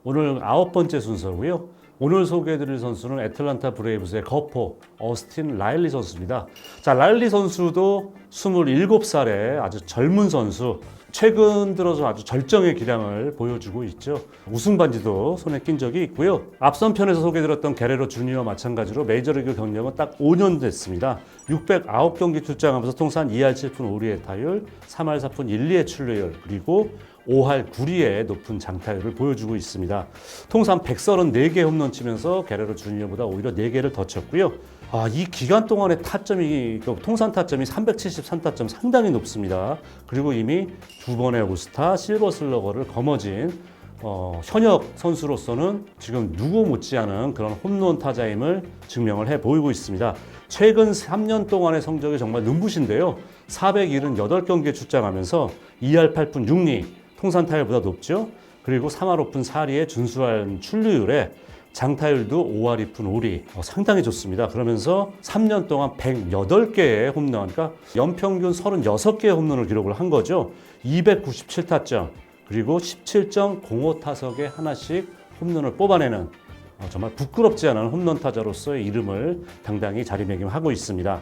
오늘 9번째 순서고요. 오늘 소개해드릴 선수는 애틀란타 브레이브스의 거포 어스틴 라일리 선수입니다. 자, 라일리 선수도 27살의 아주 젊은 선수, 최근 들어서 아주 절정의 기량을 보여주고 있죠. 우승 반지도 손에 낀 적이 있고요. 앞선 편에서 소개해드렸던 게레로 주니어와 마찬가지로 메이저리그 경력은 딱 5년 됐습니다. 609경기 출장하면서 통산 2할 7푼 5리의 타율, 3할 4푼 1, 2의 출루율, 그리고 5할 9리의 높은 장타율을 보여주고 있습니다. 통산 134개 홈런 치면서 게레로 주니어보다 오히려 4개를 더 쳤고요. 이 기간 동안의 타점이, 통산 타점이 373타점 상당히 높습니다. 그리고 이미 2번의 올스타 실버 슬러거를 거머쥔 현역 선수로서는 지금 누구 못지않은 그런 홈런 타자임을 증명을 해 보이고 있습니다. 최근 3년 동안의 성적이 정말 눈부신데요. 478경기에 출장하면서 2할 8푼 6리, 통산 타율보다 높죠. 그리고 3할 5푼 4리의 준수한 출루율에 장타율도 5할 2푼 5리, 상당히 좋습니다. 그러면서 3년 동안 108개의 홈런, 그러니까 연평균 36개의 홈런을 기록을 한 거죠. 297타점, 그리고 17.05 타석에 하나씩 홈런을 뽑아내는 정말 부끄럽지 않은 홈런 타자로서의 이름을 당당히 자리매김하고 있습니다.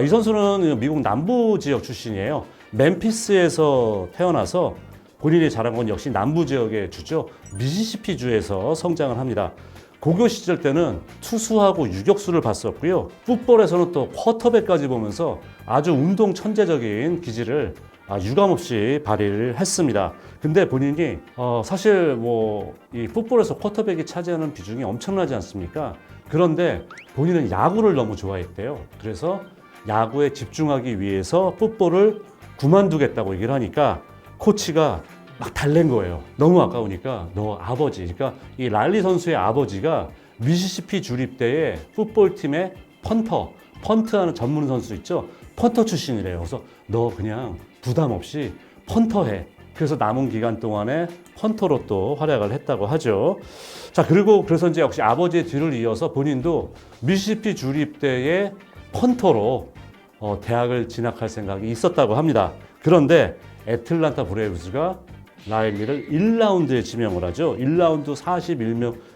이 선수는 미국 남부 지역 출신이에요. 멤피스에서 태어나서 본인이 자란 건 역시 남부 지역의 주죠. 미시시피주에서 성장을 합니다. 고교 시절 때는 투수하고 유격수를 봤었고요. 풋볼에서는 또 쿼터백까지 보면서 아주 운동 천재적인 기질을 유감없이 발휘를 했습니다. 근데 본인이 사실 이 풋볼에서 쿼터백이 차지하는 비중이 엄청나지 않습니까? 그런데 본인은 야구를 너무 좋아했대요. 그래서 야구에 집중하기 위해서 풋볼을 그만두겠다고 얘기를 하니까 코치가 막 달랜 거예요. 너무 아까우니까 너 아버지, 그러니까 이 랄리 선수의 아버지가 미시시피 주립대의 풋볼팀의 펀트하는 전문 선수 있죠? 펀터 출신이래요. 그래서 너 그냥 부담 없이 펀터해. 그래서 남은 기간 동안에 펀터로 또 활약을 했다고 하죠. 자, 그리고 그래서 이제 역시 아버지의 뒤를 이어서 본인도 미시시피 주립대의 펀터로 대학을 진학할 생각이 있었다고 합니다. 그런데 애틀란타 브레이브스가 라일리를 1라운드에 지명을 하죠. 1라운드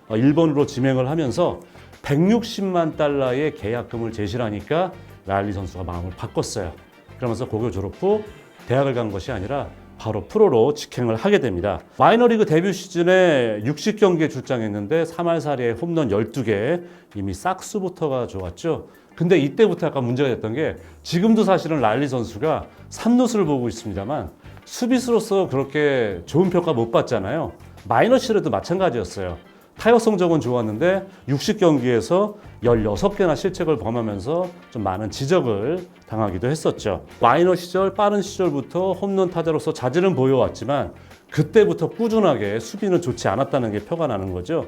41번으로 지명을 하면서 160만 달러의 계약금을 제시를 하니까 라일리 선수가 마음을 바꿨어요. 그러면서 고교 졸업 후 대학을 간 것이 아니라 바로 프로로 직행을 하게 됩니다. 마이너리그 데뷔 시즌에 60경기에 출장했는데 3할 4리에 홈런 12개, 이미 싹수부터가 좋았죠. 근데 이때부터 약간 문제가 됐던 게, 지금도 사실은 라일리 선수가 3루수를 보고 있습니다만 수비수로서 그렇게 좋은 평가 못 받잖아요. 마이너 시절에도 마찬가지였어요. 타격 성적은 좋았는데 60경기에서 16개나 실책을 범하면서 좀 많은 지적을 당하기도 했었죠. 마이너 시절, 빠른 시절부터 홈런 타자로서 자질은 보여왔지만 그때부터 꾸준하게 수비는 좋지 않았다는 게 표가 나는 거죠.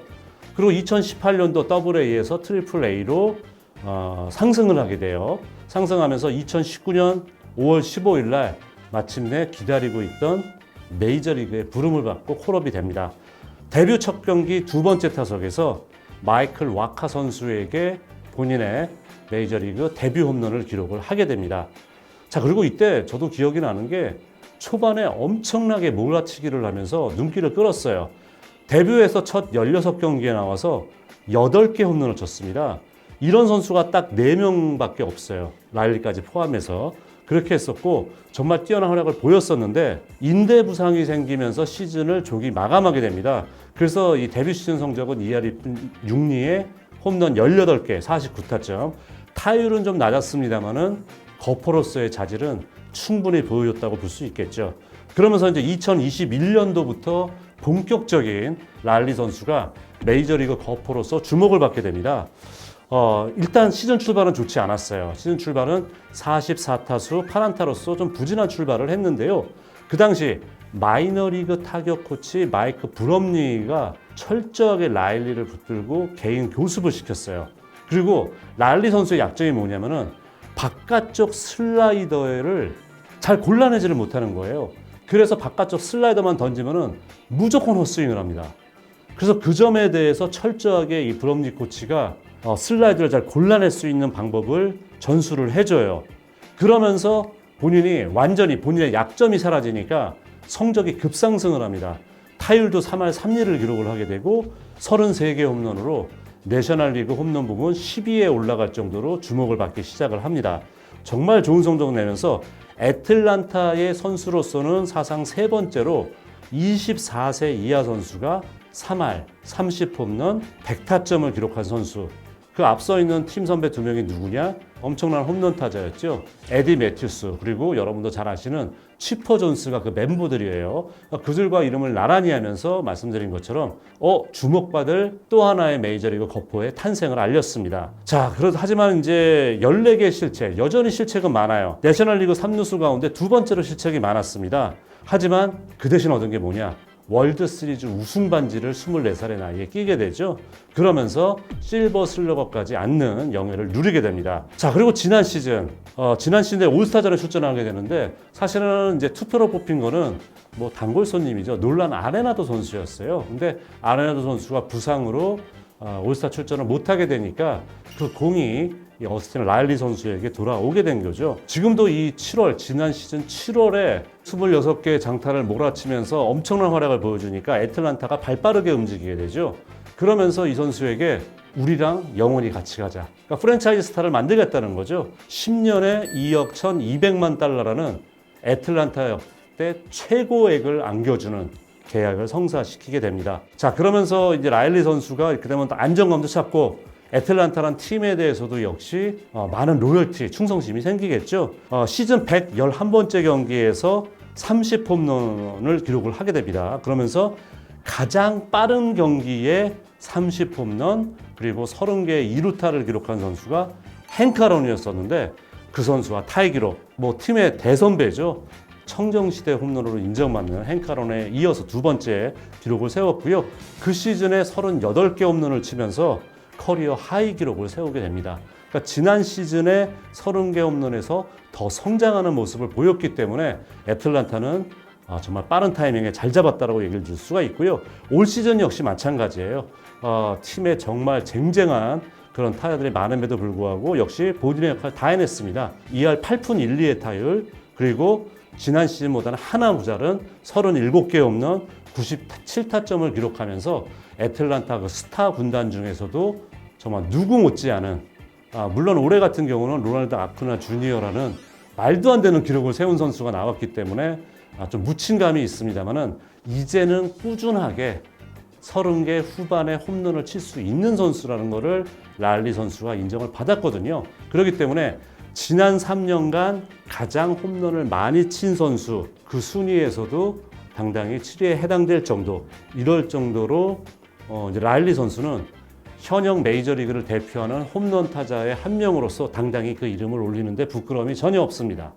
그리고 2018년도 더블A에서 트리플 A로 상승을 하게 돼요. 상승하면서 2019년 5월 15일 날 마침내 기다리고 있던 메이저리그의 부름을 받고 콜업이 됩니다. 데뷔 첫 경기 2번째 타석에서 마이클 와카 선수에게 본인의 메이저리그 데뷔 홈런을 기록을 하게 됩니다. 자, 그리고 이때 저도 기억이 나는 게 초반에 엄청나게 몰아치기를 하면서 눈길을 끌었어요. 데뷔에서 첫 16경기에 나와서 8개 홈런을 쳤습니다. 이런 선수가 딱 4명밖에 없어요. 라일리까지 포함해서. 그렇게 했었고 정말 뛰어난 활약을 보였었는데 인대 부상이 생기면서 시즌을 조기 마감하게 됩니다. 그래서 이 데뷔 시즌 성적은 2할 6리에 홈런 18개, 49타점. 타율은 좀 낮았습니다만은 거포로서의 자질은 충분히 보여줬다고 볼 수 있겠죠. 그러면서 이제 2021년도부터 본격적인 랄리 선수가 메이저리그 거포로서 주목을 받게 됩니다. 일단 시즌 출발은 좋지 않았어요. 시즌 출발은 44타수 8안타로서 좀 부진한 출발을 했는데요. 그 당시 마이너리그 타격 코치 마이크 브럼리가 철저하게 라일리를 붙들고 개인 교습을 시켰어요. 그리고 랄리 선수의 약점이 뭐냐면은 바깥쪽 슬라이더를 잘 골라내지를 못하는 거예요. 그래서 바깥쪽 슬라이더만 던지면은 무조건 헛스윙을 합니다. 그래서 그 점에 대해서 철저하게 이 브럼리 코치가 슬라이드를 잘 골라낼 수 있는 방법을 전수를 해줘요. 그러면서 본인이 완전히 본인의 약점이 사라지니까 성적이 급상승을 합니다. 타율도 3할 3리를 기록을 하게 되고 33개 홈런으로 내셔널리그 홈런 부문 10위에 올라갈 정도로 주목을 받기 시작을 합니다. 정말 좋은 성적을 내면서 애틀란타의 선수로서는 사상 세 번째로 24세 이하 선수가 3할 30홈런 100타점을 기록한 선수. 그 앞서 있는 팀 선배 두 명이 누구냐? 엄청난 홈런 타자였죠. 에디 매튜스 그리고 여러분도 잘 아시는 치퍼 존스가 그 멤버들이에요. 그들과 이름을 나란히 하면서 말씀드린 것처럼 주목받을 또 하나의 메이저리그 거포의 탄생을 알렸습니다. 자, 하지만 이제 14개의 실책, 여전히 실책은 많아요. 내셔널리그 3루수 가운데 두 번째로 실책이 많았습니다. 하지만 그 대신 얻은 게 뭐냐? 월드 시리즈 우승 반지를 24살의 나이에 끼게 되죠. 그러면서 실버 슬러거까지 앉는 영예를 누리게 됩니다. 자, 그리고 지난 시즌에 올스타전에 출전하게 되는데 사실은 이제 투표로 뽑힌 거는 뭐 단골 손님이죠. 놀란 아레나도 선수였어요. 근데 아레나도 선수가 부상으로 올스타 출전을 못하게 되니까 그 공이 이 어스틴 라일리 선수에게 돌아오게 된 거죠. 지금도 이 지난 시즌 7월에 26개의 장타를 몰아치면서 엄청난 활약을 보여주니까 애틀란타가 발빠르게 움직이게 되죠. 그러면서 이 선수에게 우리랑 영원히 같이 가자. 그러니까 프랜차이즈 스타를 만들겠다는 거죠. 10년에 2억 1,200만 달러라는 애틀란타 역대 최고액을 안겨주는 계약을 성사시키게 됩니다. 자, 그러면서 이제 라일리 선수가 이렇게 되면 안정감도 찾고 애틀란타란 팀에 대해서도 역시 많은 로열티, 충성심이 생기겠죠. 시즌 111번째 경기에서 30홈런을 기록을 하게 됩니다. 그러면서 가장 빠른 경기에 30홈런 그리고 30개의 2루타를 기록한 선수가 헨크 아론이었었는데 그 선수와 타이 기록, 뭐 팀의 대선배죠. 청정시대 홈런으로 인정받는 헨크 아론에 이어서 두 번째 기록을 세웠고요. 그 시즌에 38개 홈런을 치면서 커리어 하이 기록을 세우게 됩니다. 그러니까 지난 시즌에 30개 홈런에서 더 성장하는 모습을 보였기 때문에 애틀란타는 정말 빠른 타이밍에 잘 잡았다라고 얘기를 줄 수가 있고요. 올 시즌 역시 마찬가지예요. 팀에 정말 쟁쟁한 그런 타자들이 많음에도 불구하고 역시 본인의 역할을 다 해냈습니다. 2할 8푼 1, 2의 타율 그리고 지난 시즌보다는 하나 모자른 37개 홈런 97타점을 기록하면서 애틀란타 그 스타 군단 중에서도 정말 누구 못지않은 물론 올해 같은 경우는 로널드 아쿠나 주니어라는 말도 안 되는 기록을 세운 선수가 나왔기 때문에 좀 묻힌 감이 있습니다만은 이제는 꾸준하게 30개 후반에 홈런을 칠 수 있는 선수라는 것을 라일리 선수가 인정을 받았거든요. 그렇기 때문에 지난 3년간 가장 홈런을 많이 친 선수 그 순위에서도 당당히 7위에 해당될 정도, 이럴 정도로 이제 라일리 선수는 현역 메이저리그를 대표하는 홈런 타자의 한 명으로서 당당히 그 이름을 올리는데 부끄러움이 전혀 없습니다.